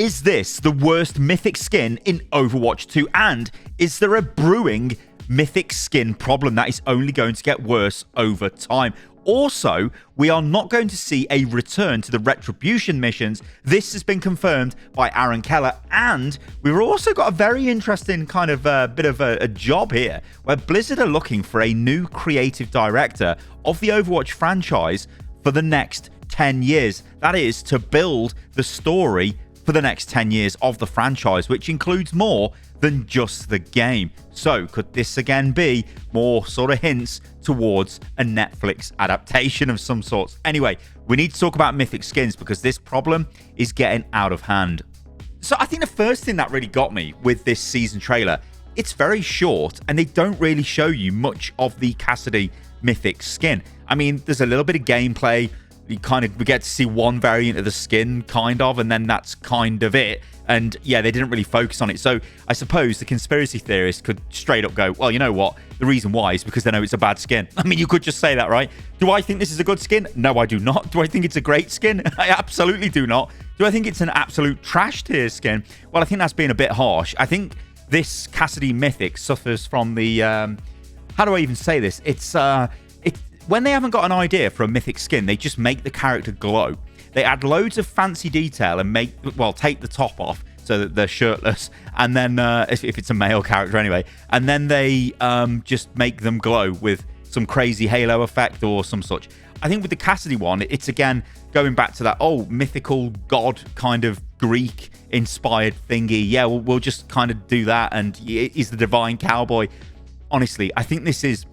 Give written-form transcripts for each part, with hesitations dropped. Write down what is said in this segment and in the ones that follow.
Is this the worst Mythic skin in Overwatch 2? And is there a brewing Mythic skin problem that is only going to get worse over time? Also, we are not going to see a return to the Retribution missions. This has been confirmed by Aaron Keller. And we've also got a very interesting kind of bit of a job here, where Blizzard are looking for a new creative director of the Overwatch franchise for the next 10 years. That is, to build the story for the next 10 years of the franchise, which includes more than just the game. So could this again be more sort of hints towards a Netflix adaptation of some sorts? Anyway, we need to talk about Mythic skins because this problem is getting out of hand. So I think the first thing that really got me with this season trailer, it's very short and they don't really show you much of the Cassidy Mythic skin. I mean, there's a little bit of gameplay. We get to see one variant of the skin, kind of, and then that's kind of it. And yeah, they didn't really focus on it. So I suppose the conspiracy theorists could straight up go, well, you know what? The reason why is because they know it's a bad skin. I mean, you could just say that, right? Do I think this is a good skin? No, I do not. Do I think it's a great skin? I absolutely do not. Do I think it's an absolute trash tier skin? Well, I think that's being a bit harsh. I think this Cassidy Mythic suffers from the... how do I even say this? It's... when they haven't got an idea for a Mythic skin, they just make the character glow. They add loads of fancy detail and take the top off so that they're shirtless. And then, if it's a male character anyway, and then they just make them glow with some crazy halo effect or some such. I think with the Cassidy one, it's again going back to that, mythical god kind of Greek inspired thingy. Yeah, we'll just kind of do that. And he's the divine cowboy. Honestly, I think this is...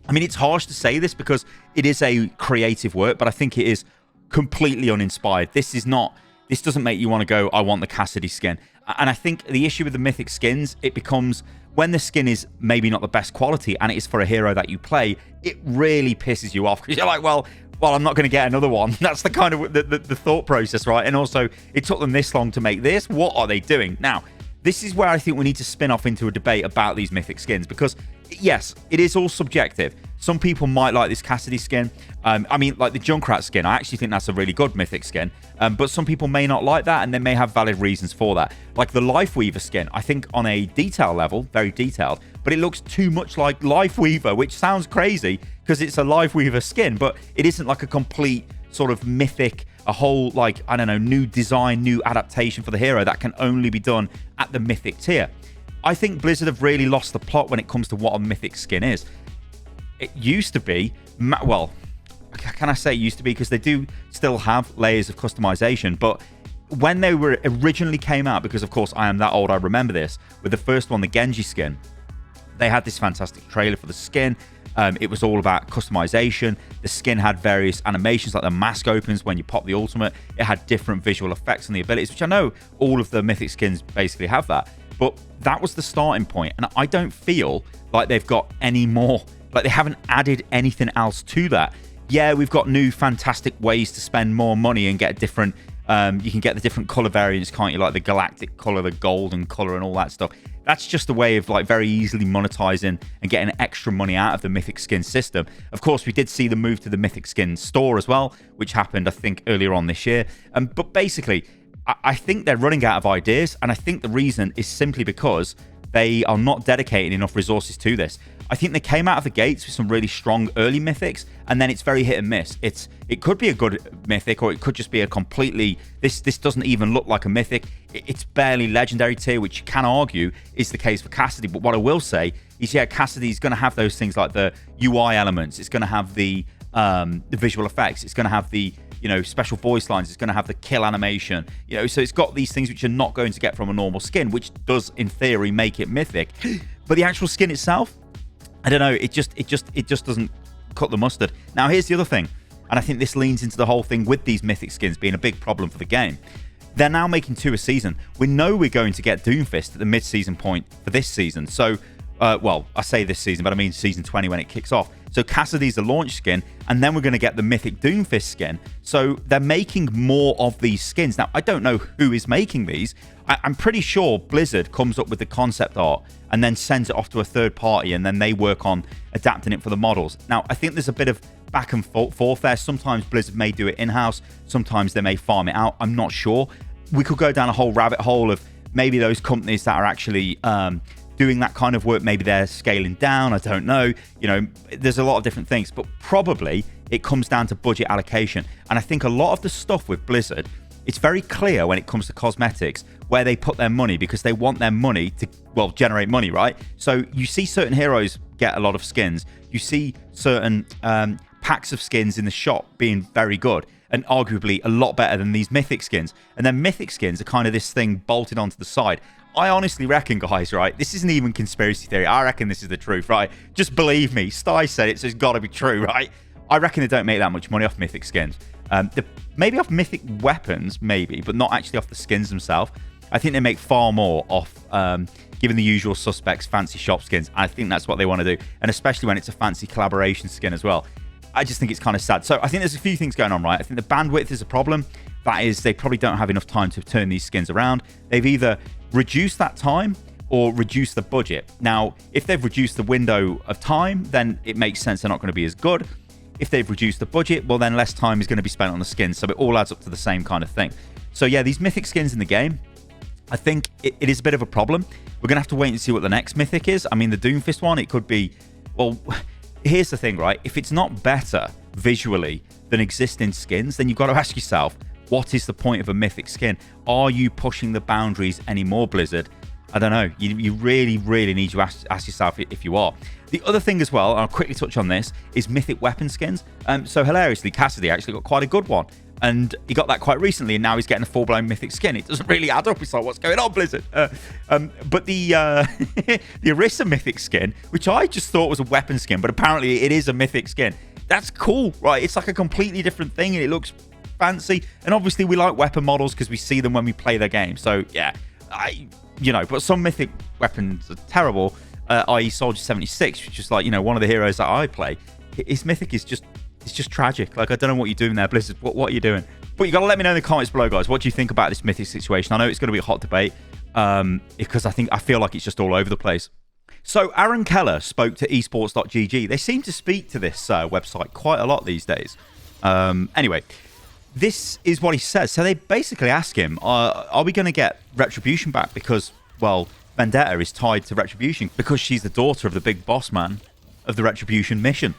I mean, it's harsh to say this because it is a creative work, but I think it is completely uninspired. This doesn't make you want to go, I want the Cassidy skin. And I think the issue with the Mythic skins, it becomes when the skin is maybe not the best quality and it is for a hero that you play, it really pisses you off because you're like, well, I'm not going to get another one. That's the kind of the thought process, right? And also, it took them this long to make this. What are they doing? Now, this is where I think we need to spin off into a debate about these Mythic skins because, yes, it is all subjective. Some people might like this Cassidy skin. I mean, like the Junkrat skin, I actually think that's a really good Mythic skin. But some people may not like that, and they may have valid reasons for that. Like the Lifeweaver skin, I think on a detail level, very detailed, but it looks too much like Lifeweaver, which sounds crazy because it's a Lifeweaver skin, but it isn't like a complete sort of Mythic, a whole, like, I don't know, new design, new adaptation for the hero that can only be done at the Mythic tier. I think Blizzard have really lost the plot when it comes to what a Mythic skin is. It used to be, well, can I say it used to be? Because they do still have layers of customization, but when they were originally came out, because of course I am that old, I remember this, with the first one, the Genji skin, they had this fantastic trailer for the skin. It was all about customization. The skin had various animations, like the mask opens when you pop the ultimate. It had different visual effects and the abilities, which I know all of the Mythic skins basically have that. But that was the starting point, and I don't feel like they've got any more, like they haven't added anything else to that. Yeah, we've got new fantastic ways to spend more money and get different, you can get the different color variants, can't you? Like the galactic color, the golden color, and all that stuff. That's just a way of like very easily monetizing and getting extra money out of the Mythic skin system. Of course, we did see the move to the Mythic skin store as well, which happened, I think, earlier on this year. But basically, I think they're running out of ideas, and I think the reason is simply because they are not dedicating enough resources to this. I think they came out of the gates with some really strong early Mythics, and then it's very hit and miss. It could be a good Mythic, or it could just be a completely... This doesn't even look like a Mythic. It's barely Legendary tier, which you can argue is the case for Cassidy. But what I will say is, yeah, Cassidy's going to have those things like the UI elements. It's going to have the visual effects. It's going to have the special voice lines. It's going to have the kill animation. So it's got these things which you're not going to get from a normal skin, which does, in theory, make it Mythic. But the actual skin itself, I don't know. It just doesn't cut the mustard. Now, here's the other thing, and I think this leans into the whole thing with these Mythic skins being a big problem for the game. They're now making 2 a season. We know we're going to get Doomfist at the mid-season point for this season. So, well, I say this season, but I mean season 20 when it kicks off. So Cassidy's the launch skin, and then we're going to get the Mythic Doomfist skin. So they're making more of these skins. Now, I don't know who is making these. I'm pretty sure Blizzard comes up with the concept art and then sends it off to a third party, and then they work on adapting it for the models. Now, I think there's a bit of back and forth there. Sometimes Blizzard may do it in-house. Sometimes they may farm it out. I'm not sure. we could go down a whole rabbit hole of maybe those companies that are actually doing that kind of work, maybe they're scaling down. I don't know. You know, there's a lot of different things, but probably it comes down to budget allocation. And I think a lot of the stuff with Blizzard, it's very clear when it comes to cosmetics where they put their money, because they want their money to, well, generate money, right? So you see certain heroes get a lot of skins. You see certain packs of skins in the shop being very good and arguably a lot better than these mythic skins. And then mythic skins are kind of this thing bolted onto the side. I honestly reckon, guys, right, this isn't even conspiracy theory. I reckon this is the truth, right? Just believe me. Sty said it, so it's got to be true, right? I reckon they don't make that much money off mythic skins. Maybe off mythic weapons, maybe, but not actually off the skins themselves. I think they make far more off giving the usual suspects fancy shop skins. I think that's what they want to do, and especially when it's a fancy collaboration skin as well. I just think it's kind of sad. So I think there's a few things going on, right? I think the bandwidth is a problem. That is, they probably don't have enough time to turn these skins around. They've either reduced that time or reduced the budget. Now, if they've reduced the window of time, then it makes sense they're not going to be as good. If they've reduced the budget, well, then less time is going to be spent on the skins. So it all adds up to the same kind of thing. So yeah, these mythic skins in the game, I think it is a bit of a problem. We're going to have to wait and see what the next mythic is. I mean, the Doomfist one, it could be, well, here's the thing, right? If it's not better visually than existing skins, then you've got to ask yourself, what is the point of a mythic skin? Are you pushing the boundaries anymore, Blizzard? I don't know. You really, really need to ask yourself if you are. The other thing as well, and I'll quickly touch on this, is mythic weapon skins. So hilariously, Cassidy actually got quite a good one. And he got that quite recently, and now he's getting a full-blown mythic skin. It doesn't really add up. It's like, what's going on, Blizzard? But the the Orisa mythic skin, which I just thought was a weapon skin, but apparently it is a mythic skin. That's cool, right? It's like a completely different thing, and it looks fancy. And obviously, we like weapon models because we see them when we play their game. So, yeah, but some mythic weapons are terrible, i.e. Soldier 76, which is like, one of the heroes that I play. His mythic is just... It's just tragic. Like, I don't know what you're doing there, Blizzard. What are you doing? But you got to let me know in the comments below, guys. What do you think about this mythic situation? I know it's going to be a hot debate because I feel like it's just all over the place. So Aaron Keller spoke to esports.gg. They seem to speak to this website quite a lot these days. Anyway, this is what he says. So they basically ask him, are we going to get Retribution back? Because, well, Vendetta is tied to Retribution because she's the daughter of the big boss man of the Retribution mission.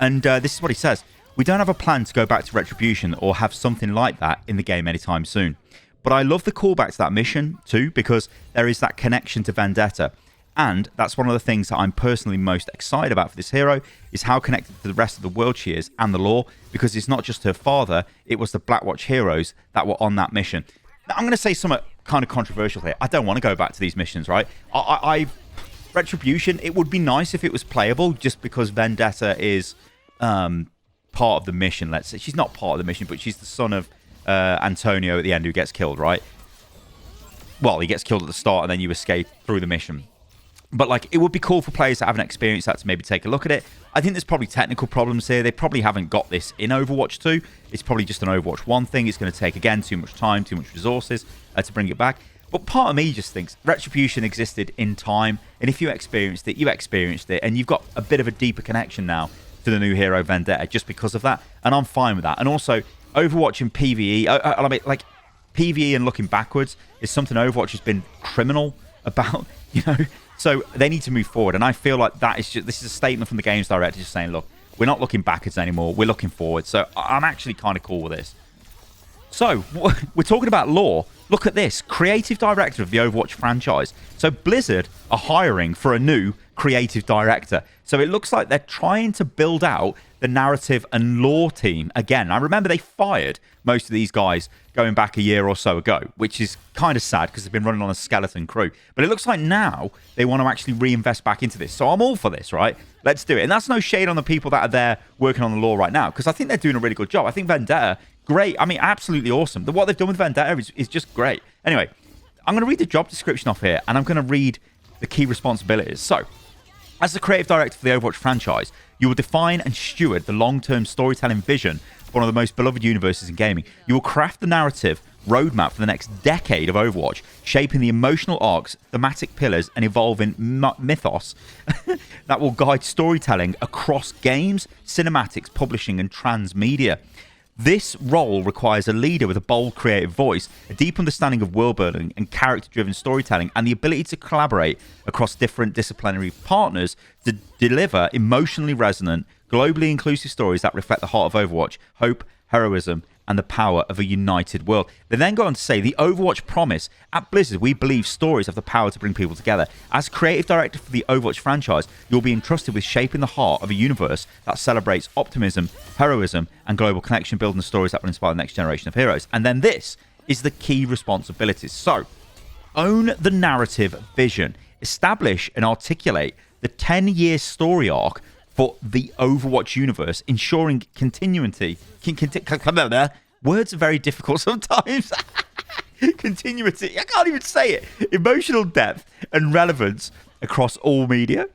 And this is what he says. We don't have a plan to go back to Retribution or have something like that in the game anytime soon. But I love the callback to that mission too, because there is that connection to Vendetta. And that's one of the things that I'm personally most excited about for this hero, is how connected to the rest of the world she is and the lore, because it's not just her father, it was the Blackwatch heroes that were on that mission. Now, I'm going to say something kind of controversial here. I don't want to go back to these missions, right? Retribution, it would be nice if it was playable, just because Vendetta is... part of the mission, let's say. She's not part of the mission, but she's the son of Antonio at the end who gets killed, right? Well, he gets killed at the start and then you escape through the mission. But, like, it would be cool for players that haven't experienced that to maybe take a look at it. I think there's probably technical problems here. They probably haven't got this in Overwatch 2. It's probably just an Overwatch 1 thing. It's going to take, again, too much time, too much resources to bring it back. But part of me just thinks Retribution existed in time, and if you experienced it, you experienced it, and you've got a bit of a deeper connection now to the new hero Vendetta just because of that, and I'm fine with that. And also, Overwatch and PVE, I mean, like, PVE and looking backwards is something Overwatch has been criminal about, so they need to move forward, and I feel like this is a statement from the games director just saying, look, we're not looking backwards anymore, we're looking forward. So I'm actually kind of cool with this. So, we're talking about lore. Look at this. Creative director of the Overwatch franchise. So, Blizzard are hiring for a new creative director. So, it looks like they're trying to build out the narrative and lore team again. I remember they fired most of these guys going back a year or so ago, which is kind of sad because they've been running on a skeleton crew. But it looks like now they want to actually reinvest back into this. So, I'm all for this, right? Let's do it. And that's no shade on the people that are there working on the lore right now, because I think they're doing a really good job. I think Vendetta... great. I mean, absolutely awesome. What they've done with Vendetta is just great. Anyway, I'm going to read the job description off here, and I'm going to read the key responsibilities. So, as the creative director for the Overwatch franchise, you will define and steward the long-term storytelling vision of one of the most beloved universes in gaming. You will craft the narrative roadmap for the next decade of Overwatch, shaping the emotional arcs, thematic pillars, and evolving mythos that will guide storytelling across games, cinematics, publishing, and transmedia. This role requires a leader with a bold, creative voice, a deep understanding of world building and character-driven storytelling, and the ability to collaborate across different disciplinary partners to deliver emotionally resonant, globally inclusive stories that reflect the heart of Overwatch, hope, heroism, and the power of a united world. They then go on to say, the Overwatch promise. At Blizzard, we believe stories have the power to bring people together. As creative director for the Overwatch franchise, you'll be entrusted with shaping the heart of a universe that celebrates optimism, heroism, and global connection, building the stories that will inspire the next generation of heroes. And then this is the key responsibilities. So, own the narrative vision. Establish and articulate the 10-year story arc for the Overwatch universe, ensuring continuity. Words are very difficult sometimes. Continuity. I can't even say it. Emotional depth and relevance across all media.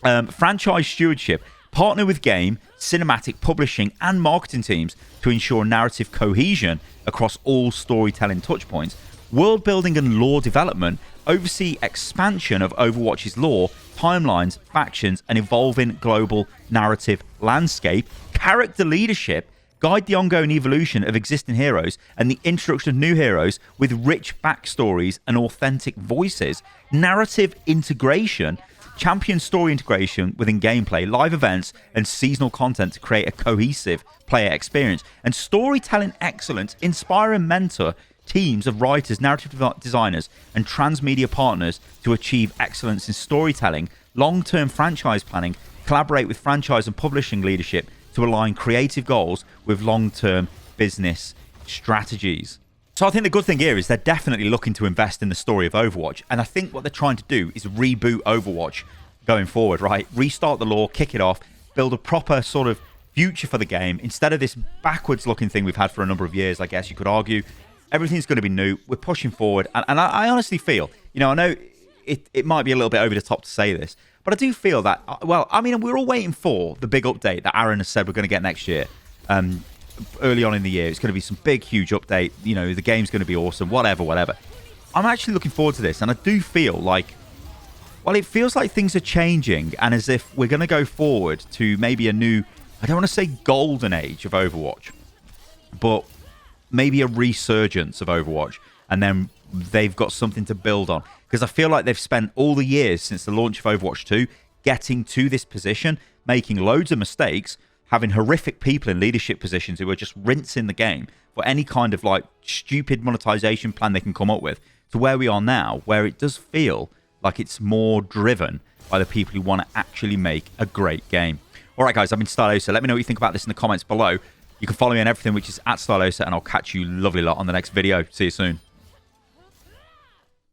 Franchise stewardship. Partner with game, cinematic, publishing, and marketing teams to ensure narrative cohesion across all storytelling touchpoints. World building and lore development. Oversee expansion of Overwatch's lore, timelines, factions, and evolving global narrative landscape. Character leadership. Guide the ongoing evolution of existing heroes and the introduction of new heroes with rich backstories and authentic voices. Narrative integration. Champion story integration within gameplay, live events, and seasonal content to create a cohesive player experience. And storytelling excellence. Inspire and mentor teams of writers, narrative designers, and transmedia partners to achieve excellence in storytelling. Long-term franchise planning. Collaborate with franchise and publishing leadership to align creative goals with long-term business strategies. So I think the good thing here is they're definitely looking to invest in the story of Overwatch. And I think what they're trying to do is reboot Overwatch going forward, right? Restart the lore, kick it off, build a proper sort of future for the game. Instead of this backwards-looking thing we've had for a number of years, I guess you could argue. Everything's going to be new. We're pushing forward. And I honestly feel, I know it might be a little bit over the top to say this, but I do feel that, well, I mean, we're all waiting for the big update that Aaron has said we're going to get next year. Early on in the year, it's going to be some big, huge update. The game's going to be awesome, whatever. I'm actually looking forward to this, and I do feel like, well, it feels like things are changing, and as if we're going to go forward to maybe a new, I don't want to say golden age of Overwatch, but maybe a resurgence of Overwatch, and then they've got something to build on. Because I feel like they've spent all the years since the launch of Overwatch 2 getting to this position, making loads of mistakes, having horrific people in leadership positions who are just rinsing the game for any kind of like stupid monetization plan they can come up with, to where we are now, where it does feel like it's more driven by the people who want to actually make a great game. All right, guys, I've been Stylosa. Let me know what you think about this in the comments below. You can follow me on everything, which is @Stylosa, and I'll catch you lovely lot on the next video. See you soon.